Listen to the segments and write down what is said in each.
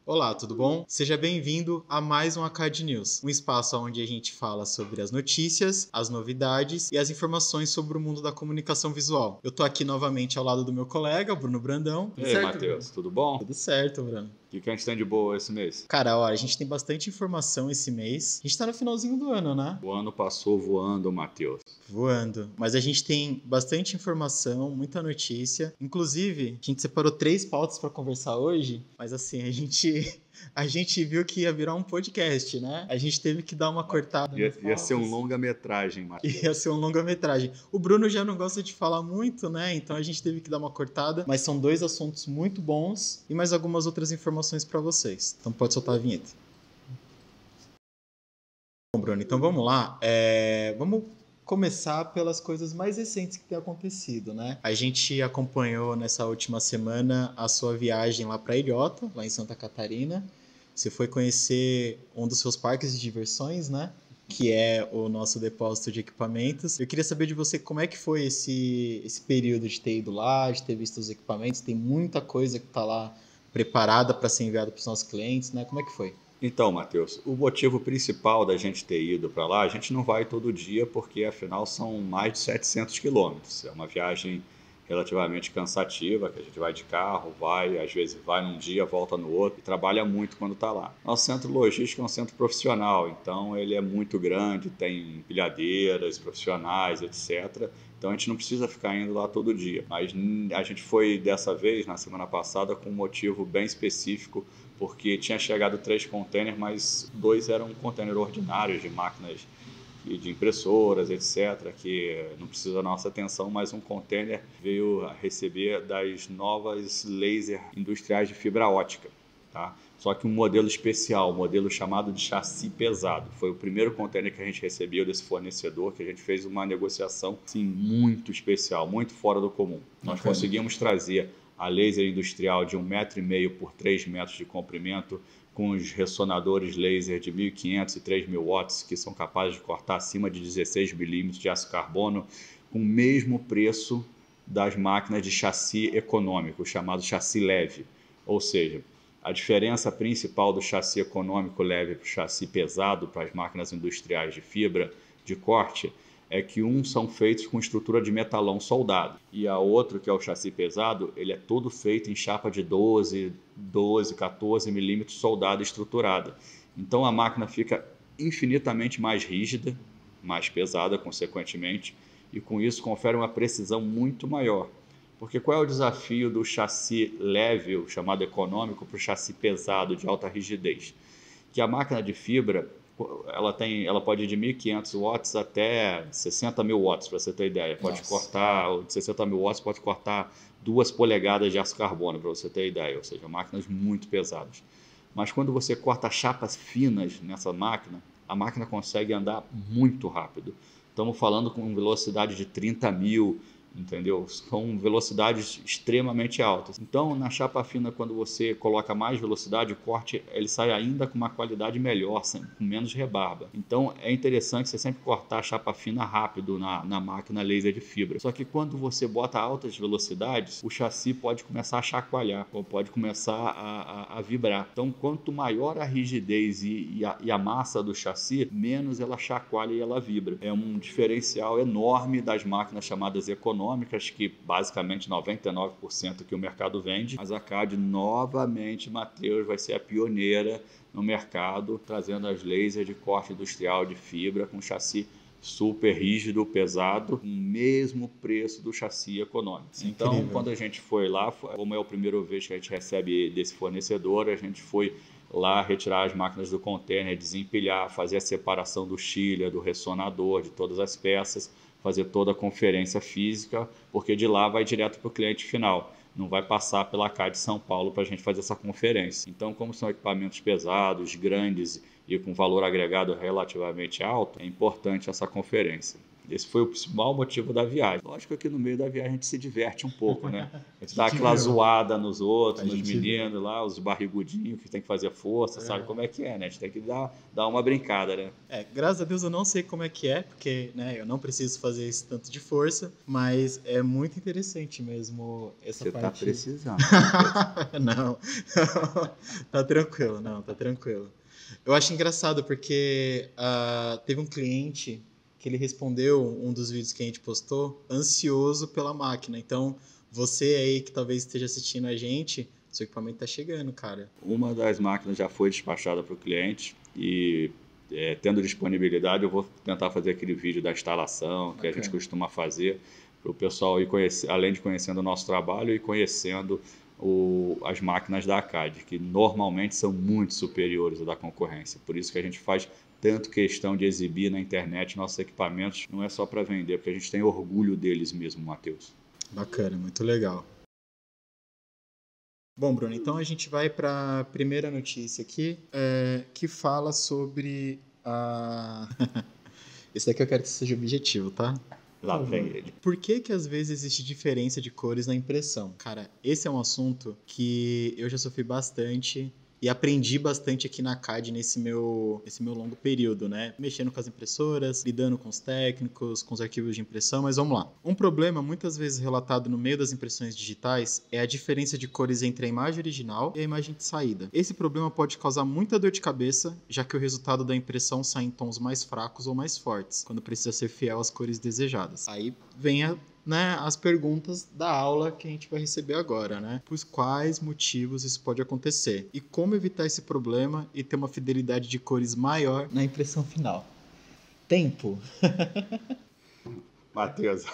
Olá, tudo bom? Seja bem-vindo a mais um ACAD News, um espaço onde a gente fala sobre as notícias, as novidades e as informações sobre o mundo da comunicação visual. Eu tô aqui novamente ao lado do meu colega, Bruno Brandão. E aí, Matheus, tudo bom? Tudo certo, Bruno. O que a gente tem de boa esse mês? Cara, olha, a gente tem bastante informação esse mês. A gente tá no finalzinho do ano, né? O ano passou voando, Matheus. Voando. Mas a gente tem bastante informação, muita notícia. Inclusive, a gente separou 3 pautas para conversar hoje, mas assim, a gente viu que ia virar um podcast, né? A gente teve que dar uma cortada. Ia ser um longa-metragem, Matheus. Ia ser um longa-metragem. O Bruno já não gosta de falar muito, né? Então a gente teve que dar uma cortada. Mas são 2 assuntos muito bons e mais algumas outras informações para vocês. Então pode soltar a vinheta. Bom, Bruno, então vamos lá. Vamos começar pelas coisas mais recentes que tem acontecido, né? A gente acompanhou nessa última semana a sua viagem lá para Ilhota, lá em Santa Catarina. Você foi conhecer um dos seus parques de diversões, né? Que é o nosso depósito de equipamentos. Eu queria saber de você como é que foi esse período de ter ido lá, de ter visto os equipamentos. Tem muita coisa que está lá preparada para ser enviada para os nossos clientes, né? Como é que foi? Então, Matheus, o motivo principal da gente ter ido para lá, a gente não vai todo dia porque afinal são mais de 700 quilômetros. É uma viagem relativamente cansativa, que a gente vai de carro, às vezes vai num dia, volta no outro, e trabalha muito quando está lá. Nosso centro logístico é um centro profissional, então ele é muito grande, tem empilhadeiras profissionais, etc. Então a gente não precisa ficar indo lá todo dia. Mas a gente foi dessa vez, na semana passada, com um motivo bem específico, porque tinha chegado 3 containers, mas 2 eram containers ordinários de máquinas de impressoras, etc., que não precisa da nossa atenção, mas um container veio receber das novas laser industriais de fibra ótica. Tá? Só que um modelo especial, um modelo chamado de chassi pesado. Foi o primeiro container que a gente recebeu desse fornecedor, que a gente fez uma negociação assim, muito especial, muito fora do comum. Nós conseguimos trazer a laser industrial de 1,5 m por 3 metros de comprimento, com os ressonadores laser de 1.500 e 3.000 watts, que são capazes de cortar acima de 16 milímetros de aço carbono, com o mesmo preço das máquinas de chassi econômico, chamado chassi leve. Ou seja, a diferença principal do chassi econômico leve para o chassi pesado, para as máquinas industriais de fibra de corte, é que são feitos com estrutura de metalão soldado e a outro, que é o chassi pesado, ele é todo feito em chapa de 12, 14 milímetros soldada estruturada. Então a máquina fica infinitamente mais rígida, mais pesada, consequentemente, e com isso confere uma precisão muito maior. Porque qual é o desafio do chassi leve, o chamado econômico, para o chassi pesado de alta rigidez? Que a máquina de fibra ela pode ir de 1.500 watts até 60.000 watts, para você ter ideia. Pode cortar, de 60.000 watts pode cortar 2 polegadas de aço carbono, para você ter ideia. Ou seja, máquinas muito pesadas. Mas quando você corta chapas finas nessa máquina, a máquina consegue andar muito rápido. Estamos falando com velocidade de 30.000, entendeu? São velocidades extremamente altas. Então, na chapa fina, quando você coloca mais velocidade, o corte ele sai ainda com uma qualidade melhor, com menos rebarba. Então, é interessante você sempre cortar a chapa fina rápido na máquina laser de fibra. Só que quando você bota altas velocidades, o chassi pode começar a chacoalhar, ou pode começar a vibrar. Então, quanto maior a rigidez e a massa do chassi, menos ela chacoalha e ela vibra. É um diferencial enorme das máquinas chamadas econômicas, que basicamente 99% que o mercado vende, mas a CAD novamente, Matheus, vai ser a pioneira no mercado, trazendo as lasers de corte industrial de fibra com chassi super rígido, pesado, com o mesmo preço do chassi econômico. Então, incrível. Quando a gente foi lá, como é a primeira vez que a gente recebe desse fornecedor, a gente foi lá retirar as máquinas do container, desempilhar, fazer a separação do chilha, do ressonador, de todas as peças, fazer toda a conferência física, porque de lá vai direto para o cliente final. Não vai passar pela CAD São Paulo para a gente fazer essa conferência. Então, como são equipamentos pesados, grandes e com valor agregado relativamente alto, é importante essa conferência. Esse foi o principal motivo da viagem. Lógico que no meio da viagem a gente se diverte um pouco, né? A gente dá aquela zoada nos outros, nos meninos lá, os barrigudinhos que tem que fazer força, sabe como é que é, né? A gente tem que dar uma brincada, né? Graças a Deus eu não sei como é que é, porque, né, eu não preciso fazer esse tanto de força, mas é muito interessante mesmo essa parte. Você tá precisando. Não, tá tranquilo, não, tá tranquilo. Eu acho engraçado porque teve um cliente que ele respondeu um dos vídeos que a gente postou ansioso pela máquina. Então, você aí que talvez esteja assistindo a gente, seu equipamento tá chegando, cara. Uma das máquinas já foi despachada para o cliente e, tendo disponibilidade, eu vou tentar fazer aquele vídeo da instalação que a gente costuma fazer para o pessoal ir conhecer, além de conhecendo o nosso trabalho e conhecendo as máquinas da ACAD, que normalmente são muito superiores à da concorrência. Por isso que a gente faz tanto questão de exibir na internet nossos equipamentos, não é só para vender, porque a gente tem orgulho deles mesmo, Matheus. Bacana, muito legal. Bom, Bruno, então a gente vai para a primeira notícia aqui, que fala sobre a... Esse daqui eu quero que seja objetivo, tá? Lá vem ele. Por que às vezes existe diferença de cores na impressão? Cara, esse é um assunto que eu já sofri bastante e aprendi bastante aqui na CAD nesse meu longo período, né? Mexendo com as impressoras, lidando com os técnicos, com os arquivos de impressão, mas vamos lá. Um problema muitas vezes relatado no meio das impressões digitais é a diferença de cores entre a imagem original e a imagem de saída. Esse problema pode causar muita dor de cabeça, já que o resultado da impressão sai em tons mais fracos ou mais fortes, quando precisa ser fiel às cores desejadas. Aí vem as perguntas da aula que a gente vai receber agora, né? Por quais motivos isso pode acontecer e como evitar esse problema e ter uma fidelidade de cores maior na impressão final. Tempo. Matheus,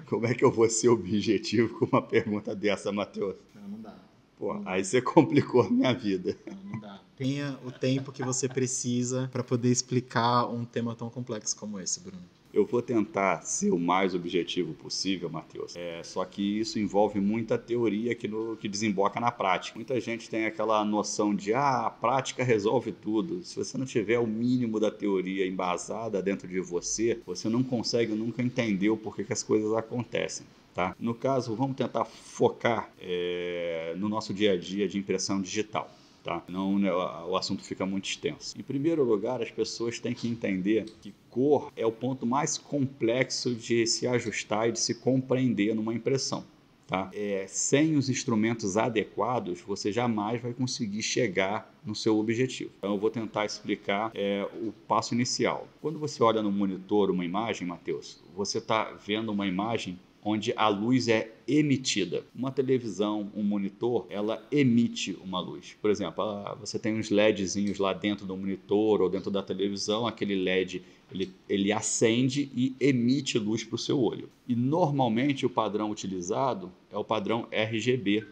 como é que eu vou ser objetivo com uma pergunta dessa, Matheus? Não dá. Pô, aí você complicou a minha vida. Não dá. Tenha o tempo que você precisa para poder explicar um tema tão complexo como esse, Bruno. Eu vou tentar ser o mais objetivo possível, Matheus. Só que isso envolve muita teoria que desemboca na prática. Muita gente tem aquela noção de a prática resolve tudo. Se você não tiver o mínimo da teoria embasada dentro de você, você não consegue nunca entender o porquê que as coisas acontecem. Tá? No caso, vamos tentar focar no nosso dia a dia de impressão digital. Tá? Não, o assunto fica muito extenso. Em primeiro lugar, as pessoas têm que entender que cor é o ponto mais complexo de se ajustar e de se compreender numa impressão. Tá? Sem os instrumentos adequados, você jamais vai conseguir chegar no seu objetivo. Então, eu vou tentar explicar o passo inicial. Quando você olha no monitor uma imagem, Matheus, você está vendo uma imagem onde a luz é emitida. Uma televisão, um monitor, ela emite uma luz. Por exemplo, você tem uns LEDzinhos lá dentro do monitor ou dentro da televisão, aquele LED ele acende e emite luz para o seu olho. E normalmente o padrão utilizado é o padrão RGB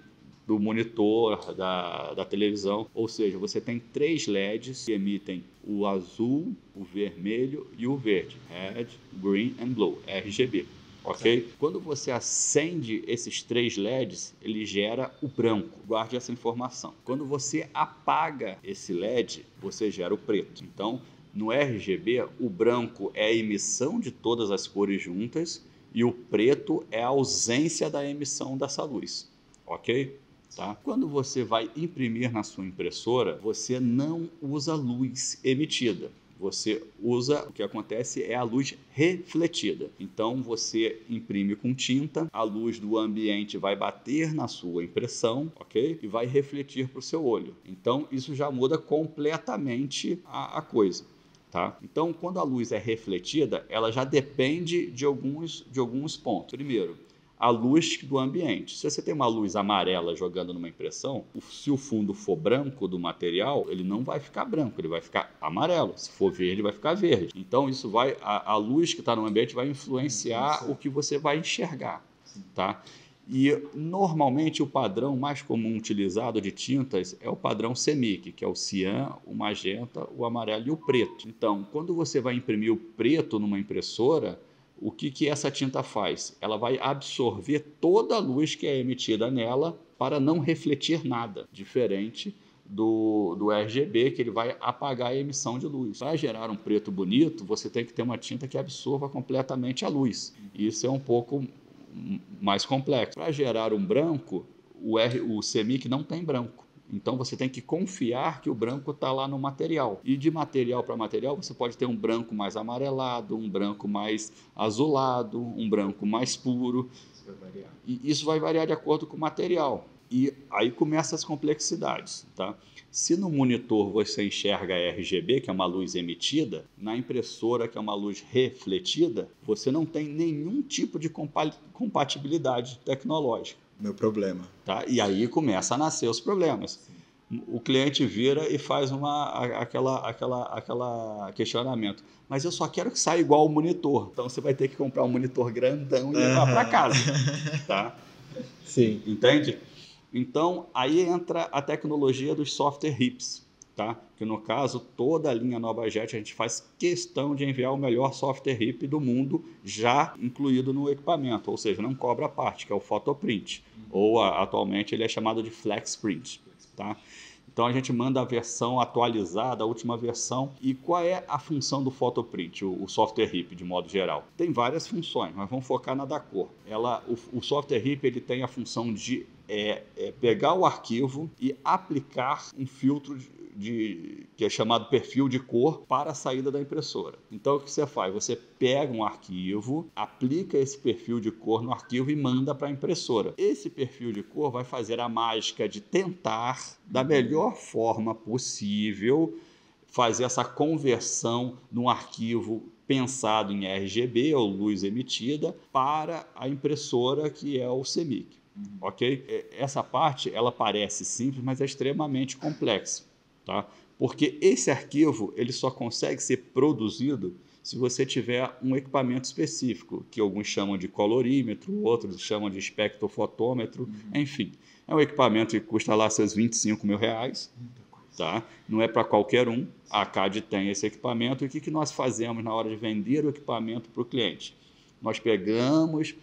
do monitor, da televisão, ou seja, você tem 3 LEDs que emitem o azul, o vermelho e o verde, Red, Green and Blue, RGB. Ok? Quando você acende esses 3 LEDs, ele gera o branco. Guarde essa informação. Quando você apaga esse LED, você gera o preto. Então, no RGB, o branco é a emissão de todas as cores juntas e o preto é a ausência da emissão dessa luz. Ok? Tá? Quando você vai imprimir na sua impressora, você não usa luz emitida. Você usa, o que acontece é a luz refletida. Então você imprime com tinta, a luz do ambiente vai bater na sua impressão, ok? E vai refletir para o seu olho. Então isso já muda completamente a coisa. Tá? Então quando a luz é refletida, ela já depende de alguns pontos. Primeiro, a luz do ambiente. Se você tem uma luz amarela jogando numa impressão, se o fundo for branco do material, ele não vai ficar branco, ele vai ficar amarelo. Se for verde, vai ficar verde. Então, isso a luz que está no ambiente vai influenciar o que você vai enxergar. Tá? E, normalmente, o padrão mais comum utilizado de tintas é o padrão CMYK, que é o cian, o magenta, o amarelo e o preto. Então, quando você vai imprimir o preto numa impressora, o que essa tinta faz? Ela vai absorver toda a luz que é emitida nela para não refletir nada, diferente do RGB, que ele vai apagar a emissão de luz. Para gerar um preto bonito, você tem que ter uma tinta que absorva completamente a luz. Isso é um pouco mais complexo. Para gerar um branco, o CMYK não tem branco. Então você tem que confiar que o branco está lá no material. E de material para material você pode ter um branco mais amarelado, um branco mais azulado, um branco mais puro. Isso vai variar. E isso vai variar de acordo com o material. E aí começam as complexidades. Tá? Se no monitor você enxerga RGB, que é uma luz emitida, na impressora, que é uma luz refletida, você não tem nenhum tipo de compatibilidade tecnológica. Meu problema. Tá? E aí começa a nascer os problemas. Sim. O cliente vira e faz aquela questionamento. Mas eu só quero que saia igual o monitor. Então você vai ter que comprar um monitor grandão e levar para casa. Tá? Sim. Entende? Então aí entra a tecnologia dos software HIPs. Tá? Que no caso, toda a linha NovaJet a gente faz questão de enviar o melhor software HIP do mundo já incluído no equipamento, ou seja, não cobra a parte, que é o Photoprint, ou atualmente ele é chamado de FlexPrint. Tá? Então a gente manda a versão atualizada, a última versão. E qual é a função do Photoprint, o software HIP de modo geral? Tem várias funções, mas vamos focar na da cor. O software HIP ele tem a função de pegar o arquivo e aplicar um filtro que é chamado perfil de cor para a saída da impressora. Então o que você faz? Você pega um arquivo, aplica esse perfil de cor no arquivo e manda para a impressora. Esse perfil de cor vai fazer a mágica de tentar, da melhor forma possível, fazer essa conversão num arquivo pensado em RGB, ou luz emitida, para a impressora, que é o CMYK. Ok? Essa parte ela parece simples, mas é extremamente complexa. Tá? Porque esse arquivo ele só consegue ser produzido se você tiver um equipamento específico, que alguns chamam de colorímetro, outros chamam de espectrofotômetro, enfim. É um equipamento que custa lá seus R$25.000, tá? Não é para qualquer um. A CAD tem esse equipamento. E o que nós fazemos na hora de vender o equipamento para o cliente? Nós pegamos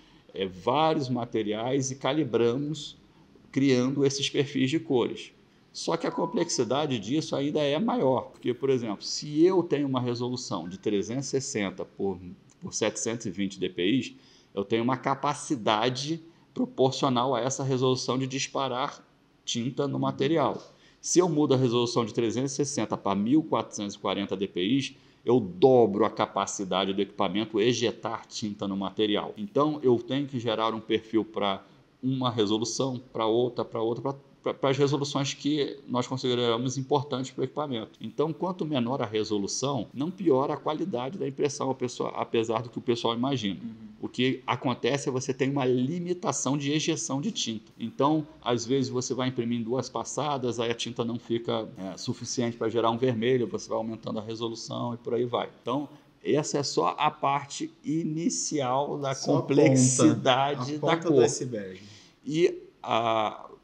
vários materiais e calibramos, criando esses perfis de cores. Só que a complexidade disso ainda é maior, porque, por exemplo, se eu tenho uma resolução de 360 por 720 dpi, eu tenho uma capacidade proporcional a essa resolução de disparar tinta no material. Se eu mudo a resolução de 360 para 1440 dpi, eu dobro a capacidade do equipamento ejetar tinta no material. Então, eu tenho que gerar um perfil para uma resolução, para outra, para as resoluções que nós consideramos importantes para o equipamento. Então, quanto menor a resolução, não piora a qualidade da impressão, apesar do que o pessoal imagina. O que acontece é que você tem uma limitação de ejeção de tinta. Então, às vezes você vai imprimir em 2 passadas, aí a tinta não fica suficiente para gerar um vermelho, você vai aumentando a resolução e por aí vai. Então, essa é só a parte inicial da complexidade da cor. Do iceberg. E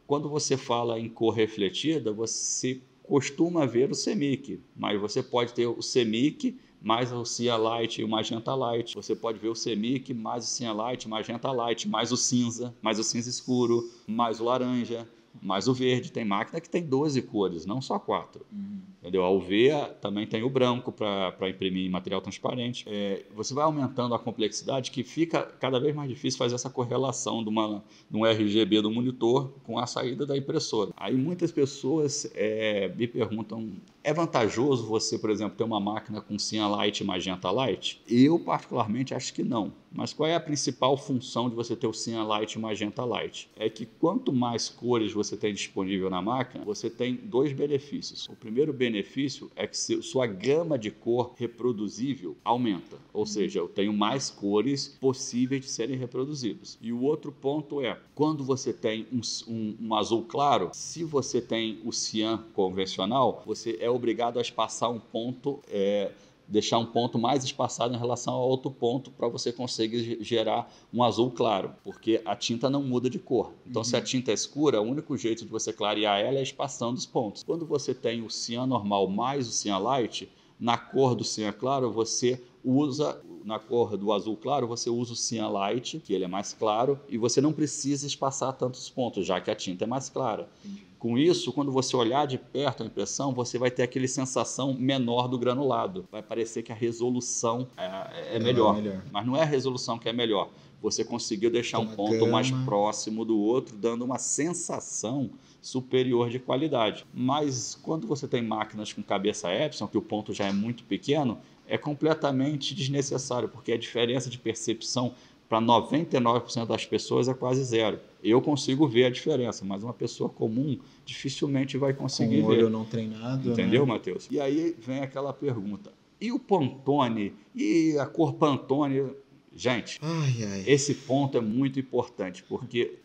quando você fala em cor refletida, você costuma ver o CMYK, mas você pode ter o CMYK mais o Cyan Light e o Magenta Light. Você pode ver o CMYK mais o Cyan Light, Magenta Light, mais o cinza escuro, mais o laranja, mais o verde. Tem máquina que tem 12 cores, não só 4. Entendeu? A UV também tem o branco para imprimir em material transparente. Você vai aumentando a complexidade, que fica cada vez mais difícil fazer essa correlação de um RGB do monitor com a saída da impressora. Aí muitas pessoas me perguntam, é vantajoso você, por exemplo, ter uma máquina com Cyan Light e Magenta Light? Eu, particularmente, acho que não. Mas qual é a principal função de você ter o Cyan Light e o Magenta Light? É que quanto mais cores você tem disponível na máquina, você tem 2 benefícios. O primeiro benefício é que sua gama de cor reproduzível aumenta. Ou seja, eu tenho mais cores possíveis de serem reproduzidas. E o outro ponto é, quando você tem um azul claro, se você tem o cian convencional, você é obrigado a espaçar um ponto, deixar um ponto mais espaçado em relação ao outro ponto para você conseguir gerar um azul claro, porque a tinta não muda de cor. Então, se a tinta é escura, o único jeito de você clarear ela é espaçando os pontos. Quando você tem o cian normal mais o cian light, na cor do cian claro, você usa, na cor do azul claro, você usa o cian light, que ele é mais claro, e você não precisa espaçar tantos pontos, já que a tinta é mais clara. Com isso, quando você olhar de perto a impressão, você vai ter aquela sensação menor do granulado. Vai parecer que a resolução é melhor, mas não é a resolução que é melhor. Você conseguiu deixar um ponto mais próximo do outro, dando uma sensação superior de qualidade. Mas quando você tem máquinas com cabeça Epson, que o ponto já é muito pequeno, é completamente desnecessário, porque a diferença de percepção para 99% das pessoas é quase zero. Eu consigo ver a diferença, mas uma pessoa comum dificilmente vai conseguir ver. Com o olho não treinado, entendeu, né? Matheus? E aí vem aquela pergunta. E o Pantone? E a cor Pantone? Gente, esse ponto é muito importante, porque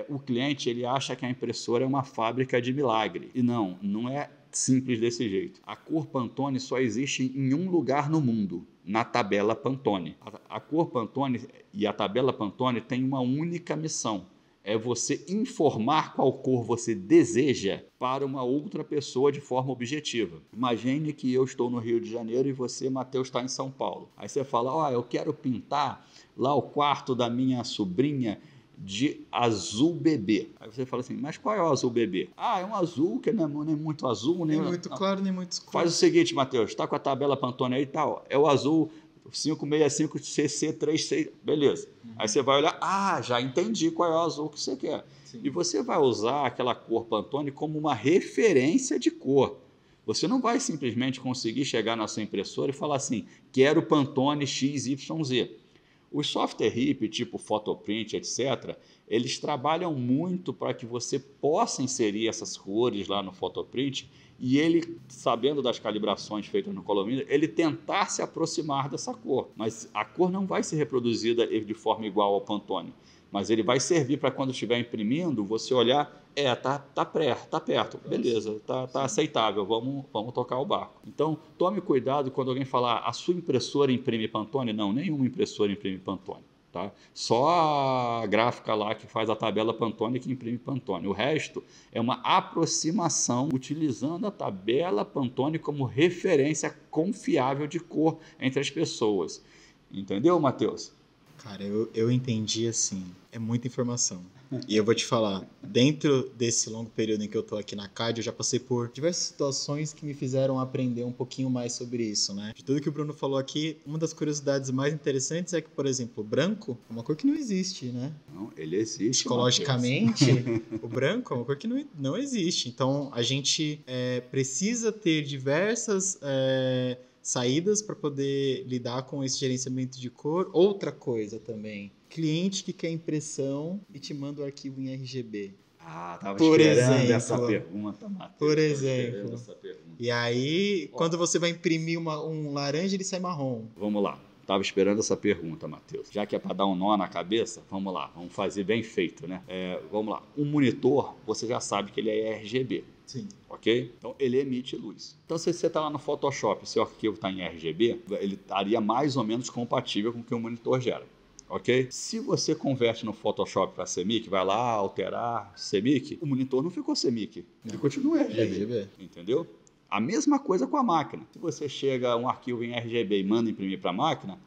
o cliente ele acha que a impressora é uma fábrica de milagre. E não é simples desse jeito. A cor Pantone só existe em um lugar no mundo, na tabela Pantone. A cor Pantone e a tabela Pantone têm uma única missão. É você informar qual cor você deseja para uma outra pessoa de forma objetiva. Imagine que eu estou no Rio de Janeiro e você, Matheus, está em São Paulo. Aí você fala, eu quero pintar lá o quarto da minha sobrinha de azul bebê. Aí você fala assim, mas qual é o azul bebê? É um azul que não é nem muito azul, nem muito claro, nem muito escuro. Faz o seguinte, Matheus, está com a tabela Pantone aí e tal, é o azul 565 CC36, beleza. Aí você vai olhar, já entendi qual é o azul que você quer. Sim. E você vai usar aquela cor Pantone como uma referência de cor. Você não vai simplesmente conseguir chegar na sua impressora e falar assim, quero Pantone XYZ. Os software RIP, tipo Photoprint, etc., eles trabalham muito para que você possa inserir essas cores lá no Photoprint e ele, sabendo das calibrações feitas no colorimetro, ele tentar se aproximar dessa cor. Mas a cor não vai ser reproduzida de forma igual ao Pantone. Mas ele vai servir para quando estiver imprimindo, você olhar, tá perto, beleza, tá aceitável, vamos tocar o barco. Então, tome cuidado quando alguém falar, a sua impressora imprime Pantone? Não, nenhuma impressora imprime Pantone. Tá? Só a gráfica lá que faz a tabela Pantone que imprime Pantone. O resto é uma aproximação utilizando a tabela Pantone como referência confiável de cor entre as pessoas. Entendeu, Matheus? Cara, eu entendi assim, é muita informação. E eu vou te falar, dentro desse longo período em que eu tô aqui na CAD, eu já passei por diversas situações que me fizeram aprender um pouquinho mais sobre isso, né? De tudo que o Bruno falou aqui, uma das curiosidades mais interessantes é que, por exemplo, o branco é uma cor que não existe, né? Não, ele existe. Psicologicamente, o branco é uma cor que não existe. Então, a gente precisa ter diversas saídas para poder lidar com esse gerenciamento de cor. Outra coisa também, cliente que quer impressão e te manda o arquivo em RGB. Tava esperando essa pergunta, Matheus. Por exemplo. E aí, quando você vai imprimir um laranja, ele sai marrom. Vamos lá. Estava esperando essa pergunta, Matheus. Já que é para dar um nó na cabeça, vamos lá. Vamos fazer bem feito, né? Vamos lá. Um monitor, você já sabe que ele é RGB. Sim. Ok? Então, ele emite luz. Então, se você está lá no Photoshop e seu arquivo está em RGB, ele estaria mais ou menos compatível com o que o monitor gera. Ok? Se você converte no Photoshop para CMYK, vai lá alterar CMYK, o monitor não ficou CMYK. Ele continua RGB. Entendeu? A mesma coisa com a máquina. Se você chega um arquivo em RGB e manda imprimir para a máquina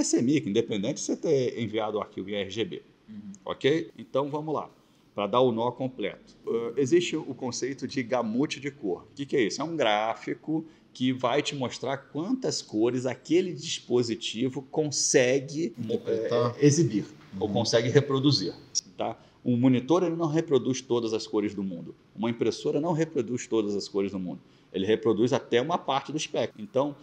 é CMYK, independente de você ter enviado o arquivo em RGB. Ok? Então, vamos lá. Para dar o nó completo. Existe o conceito de gamute de cor. O que é isso? É um gráfico que vai te mostrar quantas cores aquele dispositivo consegue exibir ou consegue reproduzir. Tá? Um monitor ele não reproduz todas as cores do mundo. Uma impressora não reproduz todas as cores do mundo. Ele reproduz até uma parte do espectro. Então,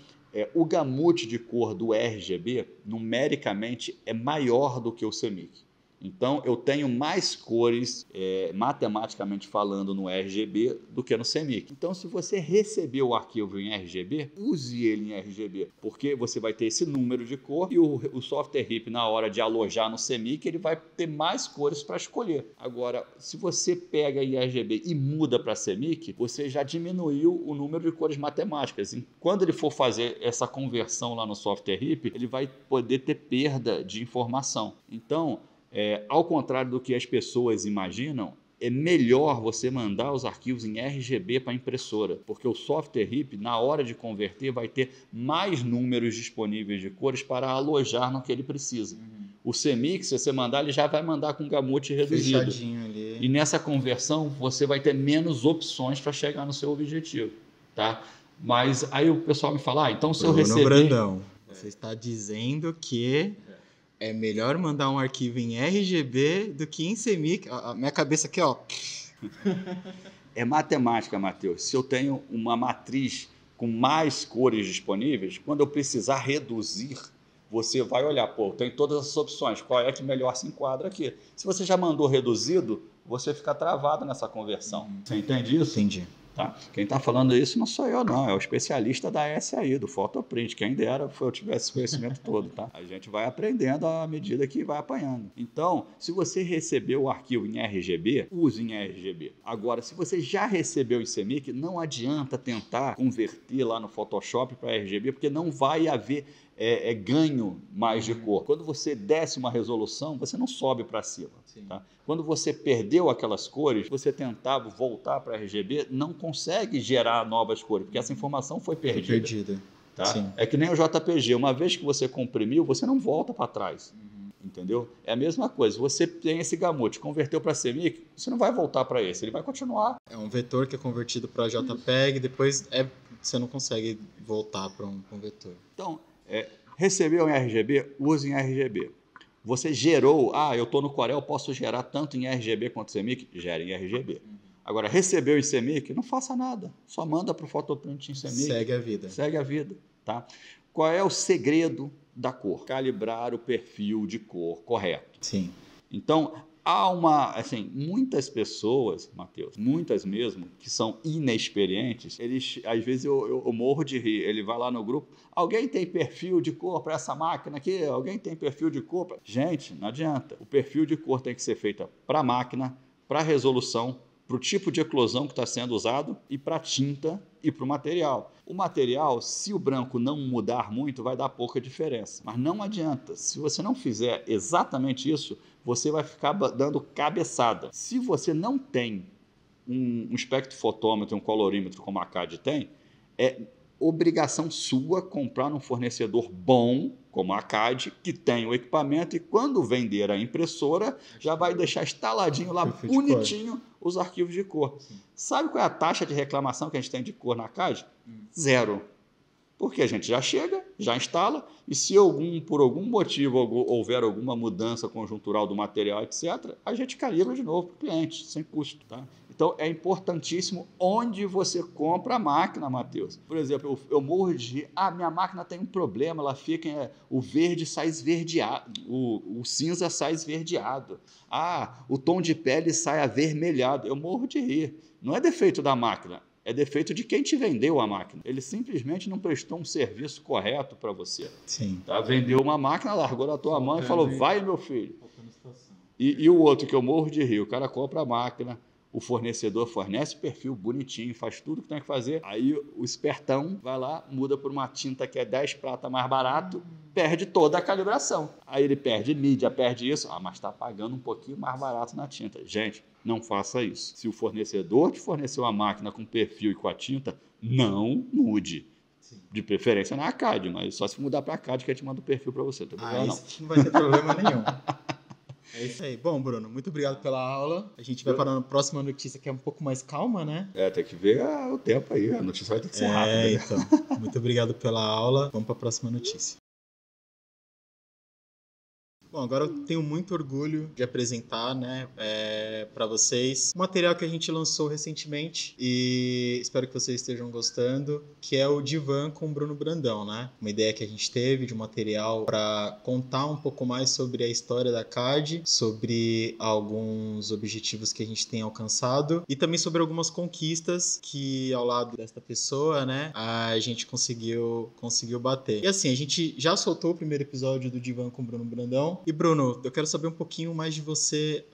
o gamute de cor do RGB, numericamente, é maior do que o CMYK. Então, eu tenho mais cores, matematicamente falando, no RGB do que no CMYK. Então, se você receber o arquivo em RGB, use ele em RGB, porque você vai ter esse número de cor e o software RIP, na hora de alojar no CMYK, ele vai ter mais cores para escolher. Agora, se você pega em RGB e muda para CMYK, você já diminuiu o número de cores matemáticas. E quando ele for fazer essa conversão lá no software RIP, ele vai poder ter perda de informação. Então, ao contrário do que as pessoas imaginam, é melhor você mandar os arquivos em RGB para a impressora, porque o software RIP, na hora de converter, vai ter mais números disponíveis de cores para alojar no que ele precisa. O CMYK, se você mandar, ele já vai mandar com gamute reduzido. Fechadinho ali. E nessa conversão, você vai ter menos opções para chegar no seu objetivo, tá? Mas aí o pessoal me fala, então se eu receber... Brandão, você está dizendo que é melhor mandar um arquivo em RGB do que em CMYK. A minha cabeça aqui, ó. É matemática, Matheus. Se eu tenho uma matriz com mais cores disponíveis, quando eu precisar reduzir, você vai olhar, tem todas as opções, qual é que melhor se enquadra aqui? Se você já mandou reduzido, você fica travado nessa conversão. Você entende isso? Entendi. Tá? Quem está falando isso não sou eu, não. É o especialista da SAI, do Photoprint. Quem dera eu tivesse esse conhecimento todo. Tá? A gente vai aprendendo à medida que vai apanhando. Então, se você recebeu o arquivo em RGB, use em RGB. Agora, se você já recebeu em CMYK, não adianta tentar converter lá no Photoshop para RGB, porque não vai haver ganho mais de cor. Quando você desce uma resolução, você não sobe para cima. Tá? Quando você perdeu aquelas cores, você tentava voltar para RGB, não consegue gerar novas cores, porque essa informação foi perdida. Tá? É que nem o JPG. Uma vez que você comprimiu, você não volta para trás. Entendeu? É a mesma coisa. Você tem esse gamute, converteu para CMYK, você não vai voltar para esse, ele vai continuar. É um vetor que é convertido para JPEG, depois você não consegue voltar para um vetor. Então, recebeu em RGB, use em RGB. Você gerou, eu estou no Corel, posso gerar tanto em RGB quanto CMYK? Gere em RGB. Agora, recebeu em CMYK, não faça nada, só manda para o Photoprint em CMYK. Segue a vida. Tá? Qual é o segredo da cor? Calibrar o perfil de cor correto. Sim. Então, há muitas pessoas, Matheus, muitas mesmo, que são inexperientes, às vezes eu morro de rir. Ele vai lá no grupo, alguém tem perfil de cor para essa máquina aqui? Alguém tem perfil de cor? Gente, não adianta. O perfil de cor tem que ser feito para a máquina, para a resolução, para o tipo de eclosão que está sendo usado e para a tinta e para o material. O material, se o branco não mudar muito, vai dar pouca diferença. Mas não adianta. Se você não fizer exatamente isso, você vai ficar dando cabeçada. Se você não tem um espectrofotômetro, um colorímetro como a CAD tem, é obrigação sua comprar num fornecedor bom, como a CAD, que tem o equipamento e quando vender a impressora, já vai deixar instaladinho lá, bonitinho, os arquivos de cor. Sim. Sabe qual é a taxa de reclamação que a gente tem de cor na CAD? 0. Porque a gente já chega, já instala, e se por algum motivo houver alguma mudança conjuntural do material, etc., a gente calibra de novo para o cliente, sem custo. Tá? Então, é importantíssimo onde você compra a máquina, Matheus. Por exemplo, eu morro de minha máquina tem um problema, ela fica, o verde sai esverdeado, o cinza sai esverdeado. O tom de pele sai avermelhado. Eu morro de rir. Não é defeito da máquina. É defeito de quem te vendeu a máquina. Ele simplesmente não prestou um serviço correto para você. Sim. Tá? Vendeu uma máquina, largou na tua mão e falou, vai, meu filho. E o outro que eu morro de rir, o cara compra a máquina, o fornecedor fornece o perfil bonitinho, faz tudo que tem que fazer. Aí o espertão vai lá, muda por uma tinta que é 10 prata mais barato, perde toda a calibração. Aí ele perde mídia, perde isso. Mas está pagando um pouquinho mais barato na tinta. Gente, não faça isso. Se o fornecedor te forneceu a máquina com perfil e com a tinta, não mude. Sim. De preferência na CAD, mas só se mudar para a CAD que a gente manda o perfil para você. Não vai ter problema nenhum. É isso aí. Bom, Bruno, muito obrigado pela aula. A gente vai para a próxima notícia que é um pouco mais calma, né? Tem que ver o tempo aí. A notícia vai ter que ser rápida. Então. Muito obrigado pela aula. Vamos para a próxima notícia. Bom, agora eu tenho muito orgulho de apresentar, né, para vocês um material que a gente lançou recentemente e espero que vocês estejam gostando, que é o Divã com Bruno Brandão, né? Uma ideia que a gente teve de um material para contar um pouco mais sobre a história da CAD, sobre alguns objetivos que a gente tem alcançado e também sobre algumas conquistas que ao lado desta pessoa, né, a gente conseguiu bater. E assim, a gente já soltou o primeiro episódio do Divã com Bruno Brandão. E Bruno, eu quero saber um pouquinho mais de você,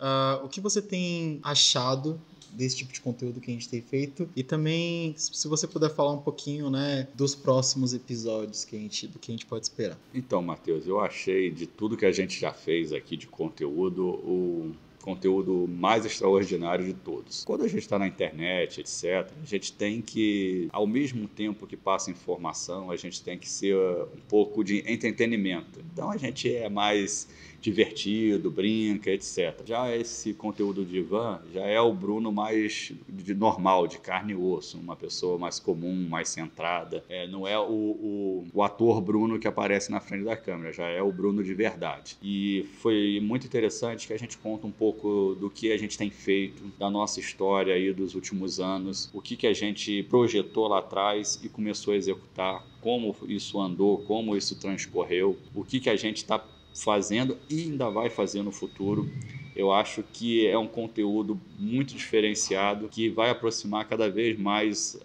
o que você tem achado desse tipo de conteúdo que a gente tem feito e também se você puder falar um pouquinho, né, dos próximos episódios do que a gente pode esperar. Então, Matheus, eu achei de tudo que a gente já fez aqui de conteúdo, o conteúdo mais extraordinário de todos. Quando a gente está na internet, etc., a gente tem que, ao mesmo tempo que passa informação, a gente tem que ser um pouco de entretenimento. Então, a gente é mais divertido, brinca, etc. Já esse conteúdo de Ivan já é o Bruno mais normal, de carne e osso, uma pessoa mais comum, mais centrada. Não é o ator Bruno que aparece na frente da câmera, já é o Bruno de verdade. E foi muito interessante que a gente conta um pouco do que a gente tem feito, da nossa história aí dos últimos anos, o que a gente projetou lá atrás e começou a executar, como isso andou, como isso transcorreu, o que a gente está fazendo e ainda vai fazer no futuro. Eu acho que é um conteúdo muito diferenciado que vai aproximar cada vez mais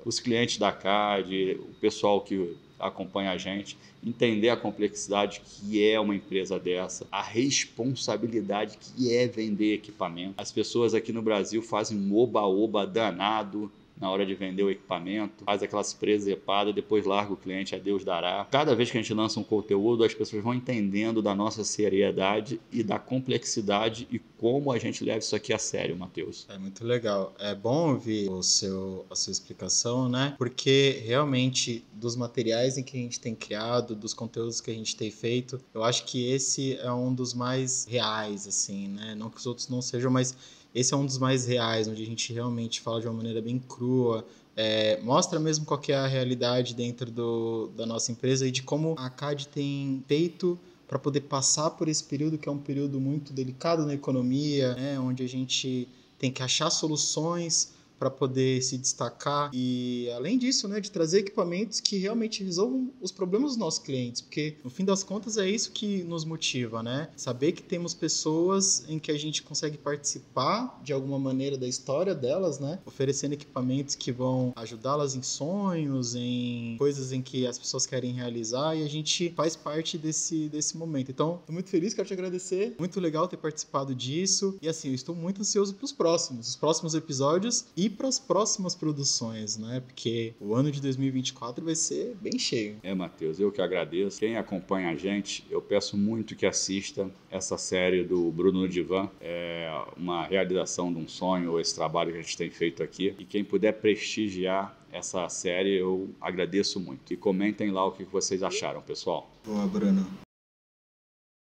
os clientes da CAD, o pessoal que acompanha a gente, entender a complexidade que é uma empresa dessa, a responsabilidade que é vender equipamento. As pessoas aqui no Brasil fazem um oba-oba danado na hora de vender o equipamento, faz aquelas presepadas, depois larga o cliente, a Deus dará. Cada vez que a gente lança um conteúdo, as pessoas vão entendendo da nossa seriedade e da complexidade e como a gente leva isso aqui a sério, Matheus. É muito legal. É bom ouvir a sua explicação, né? Porque realmente dos materiais em que a gente tem criado, dos conteúdos que a gente tem feito, eu acho que esse é um dos mais reais, assim, né? Não que os outros não sejam, mas esse é um dos mais reais, onde a gente realmente fala de uma maneira bem crua, mostra mesmo qual que é a realidade dentro da nossa empresa e de como a CAD tem feito para poder passar por esse período, que é um período muito delicado na economia, né, onde a gente tem que achar soluções para poder se destacar e, além disso, né, de trazer equipamentos que realmente resolvam os problemas dos nossos clientes, porque, no fim das contas, é isso que nos motiva, né? Saber que temos pessoas em que a gente consegue participar de alguma maneira da história delas, né? Oferecendo equipamentos que vão ajudá-las em sonhos, em coisas em que as pessoas querem realizar e a gente faz parte desse momento. Então, estou muito feliz, quero te agradecer. Muito legal ter participado disso e, assim, eu estou muito ansioso para os próximos episódios e para as próximas produções, né? Porque o ano de 2024 vai ser bem cheio. Matheus, eu que agradeço. Quem acompanha a gente, eu peço muito que assista essa série do Bruno no Divã. É uma realização de um sonho, esse trabalho que a gente tem feito aqui. E quem puder prestigiar essa série, eu agradeço muito. E comentem lá o que vocês acharam, pessoal. Boa, Bruno.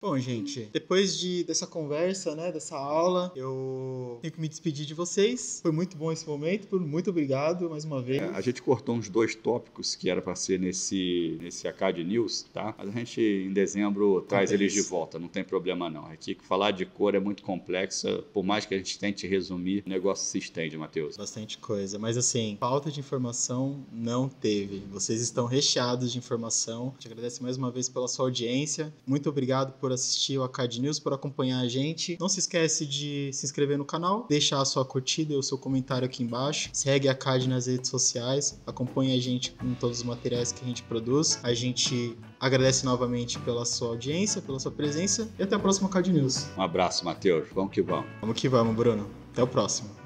Bom, gente, depois dessa conversa, né, dessa aula, eu tenho que me despedir de vocês. Foi muito bom esse momento, Bruno. Muito obrigado mais uma vez. A gente cortou uns 2 tópicos que era para ser nesse ACAD News, tá? Mas a gente, em dezembro, traz eles de volta, não tem problema não. Aqui, falar de cor é muito complexa, por mais que a gente tente resumir, o negócio se estende, Matheus. Bastante coisa, mas assim, falta de informação não teve. Vocês estão recheados de informação. Te agradeço mais uma vez pela sua audiência. Muito obrigado por assistir o ACAD News, por acompanhar a gente. Não se esquece de se inscrever no canal, deixar a sua curtida e o seu comentário aqui embaixo. Segue a ACAD nas redes sociais, acompanha a gente com todos os materiais que a gente produz. A gente agradece novamente pela sua audiência, pela sua presença e até a próxima ACAD News. Um abraço, Matheus. Vamos que vamos. Vamos que vamos, Bruno. Até o próximo.